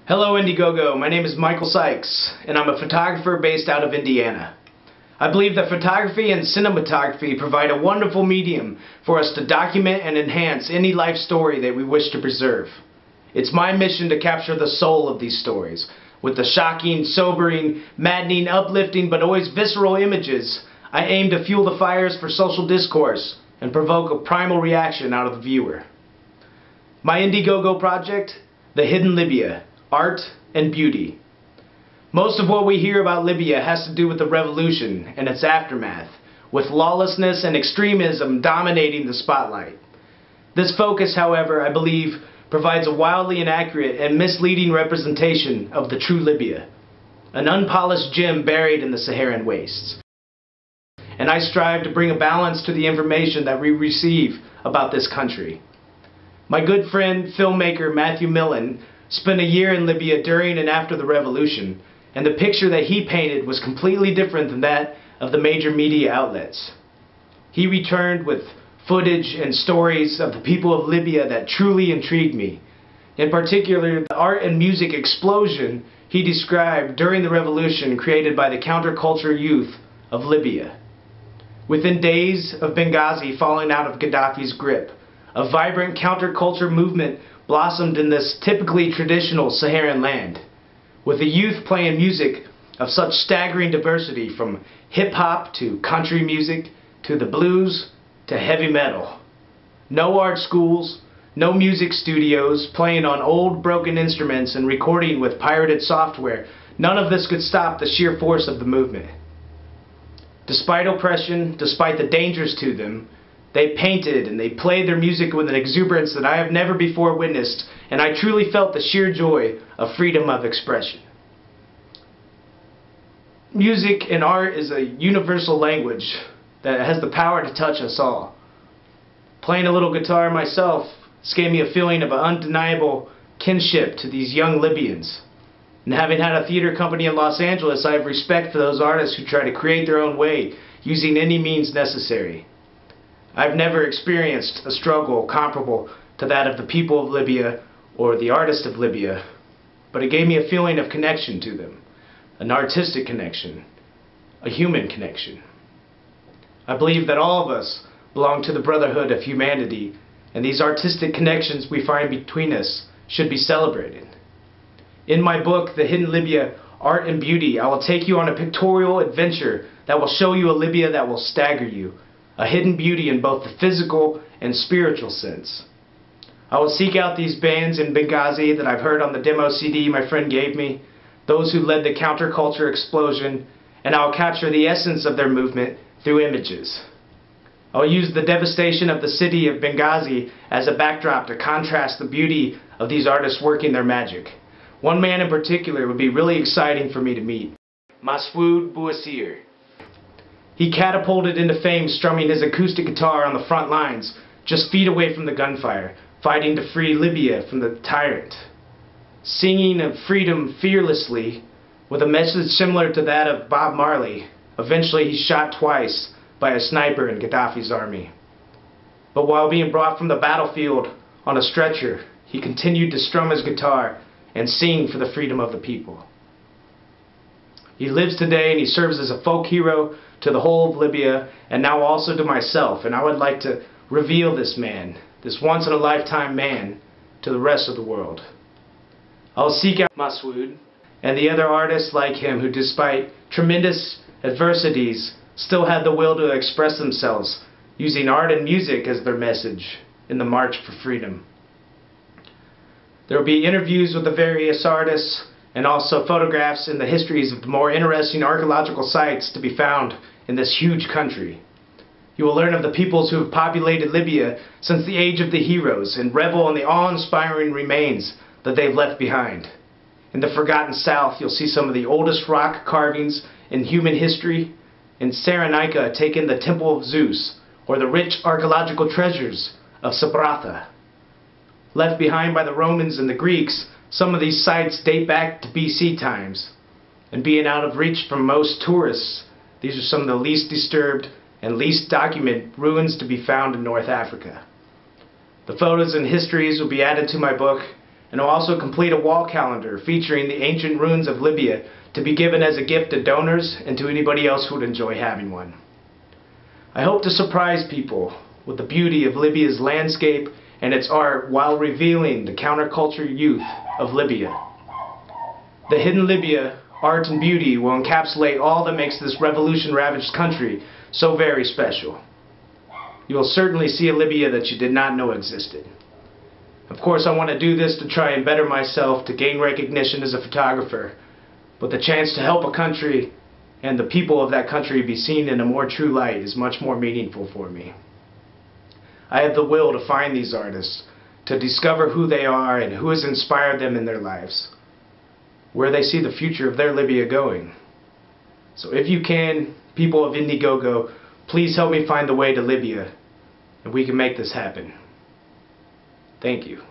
Hello Indiegogo, my name is Michael Sykes, and I'm a photographer based out of Indiana. I believe that photography and cinematography provide a wonderful medium for us to document and enhance any life story that we wish to preserve. It's my mission to capture the soul of these stories, with the shocking, sobering, maddening, uplifting, but always visceral images. I aim to fuel the fires for social discourse and provoke a primal reaction out of the viewer. My Indiegogo project, The Hidden Libya. Art and beauty. Most of what we hear about Libya has to do with the revolution and its aftermath, with lawlessness and extremism dominating the spotlight. This focus, however, I believe, provides a wildly inaccurate and misleading representation of the true Libya, an unpolished gem buried in the Saharan wastes. And I strive to bring a balance to the information that we receive about this country. My good friend, filmmaker Matthew Millen, spent a year in Libya during and after the revolution, and the picture that he painted was completely different than that of the major media outlets. He returned with footage and stories of the people of Libya that truly intrigued me. In particular, the art and music explosion he described during the revolution created by the counterculture youth of Libya. Within days of Benghazi falling out of Gaddafi's grip, a vibrant counterculture movement blossomed in this typically traditional Saharan land, with the youth playing music of such staggering diversity, from hip-hop to country music to the blues to heavy metal. No art schools, no music studios, playing on old broken instruments and recording with pirated software. None of this could stop the sheer force of the movement. Despite oppression, despite the dangers to them, they painted and they played their music with an exuberance that I have never before witnessed, and I truly felt the sheer joy of freedom of expression. Music and art is a universal language that has the power to touch us all. Playing a little guitar myself gave me a feeling of an undeniable kinship to these young Libyans. And having had a theater company in Los Angeles, I have respect for those artists who try to create their own way using any means necessary. I've never experienced a struggle comparable to that of the people of Libya or the artists of Libya, but it gave me a feeling of connection to them, an artistic connection, a human connection. I believe that all of us belong to the brotherhood of humanity, and these artistic connections we find between us should be celebrated. In my book, The Hidden Libya, Art and Beauty, I will take you on a pictorial adventure that will show you a Libya that will stagger you, a hidden beauty in both the physical and spiritual sense. I will seek out these bands in Benghazi that I've heard on the demo CD my friend gave me, those who led the counterculture explosion, and I will capture the essence of their movement through images. I will use the devastation of the city of Benghazi as a backdrop to contrast the beauty of these artists working their magic. One man in particular would be really exciting for me to meet, Masoud Bouassir. He catapulted into fame strumming his acoustic guitar on the front lines, just feet away from the gunfire, fighting to free Libya from the tyrant. Singing of freedom fearlessly, with a message similar to that of Bob Marley, eventually he's shot twice by a sniper in Gaddafi's army. But while being brought from the battlefield on a stretcher, he continued to strum his guitar and sing for the freedom of the people. He lives today and he serves as a folk hero to the whole of Libya, and now also to myself, and I would like to reveal this man, this once-in-a-lifetime man, to the rest of the world. I will seek out Masoud and the other artists like him who, despite tremendous adversities, still had the will to express themselves, using art and music as their message in the march for freedom. There will be interviews with the various artists, and also photographs and the histories of the more interesting archaeological sites to be found in this huge country. You will learn of the peoples who have populated Libya since the age of the heroes and revel in the awe-inspiring remains that they've left behind. In the forgotten south, you'll see some of the oldest rock carvings in human history. In Saharan, take in the Temple of Zeus, or the rich archaeological treasures of Sabratha. Left behind by the Romans and the Greeks, some of these sites date back to BC times, and being out of reach from most tourists, these are some of the least disturbed and least documented ruins to be found in North Africa. The photos and histories will be added to my book, and I'll also complete a wall calendar featuring the ancient ruins of Libya to be given as a gift to donors and to anybody else who would enjoy having one. I hope to surprise people with the beauty of Libya's landscape and its art while revealing the counterculture youth of Libya. The hidden Libya art and beauty will encapsulate all that makes this revolution-ravaged country so very special. You will certainly see a Libya that you did not know existed. Of course, I want to do this to try and better myself, to gain recognition as a photographer, but the chance to help a country and the people of that country be seen in a more true light is much more meaningful for me. I have the will to find these artists, to discover who they are and who has inspired them in their lives, where they see the future of their Libya going. So if you can, people of Indiegogo, please help me find the way to Libya, and we can make this happen. Thank you.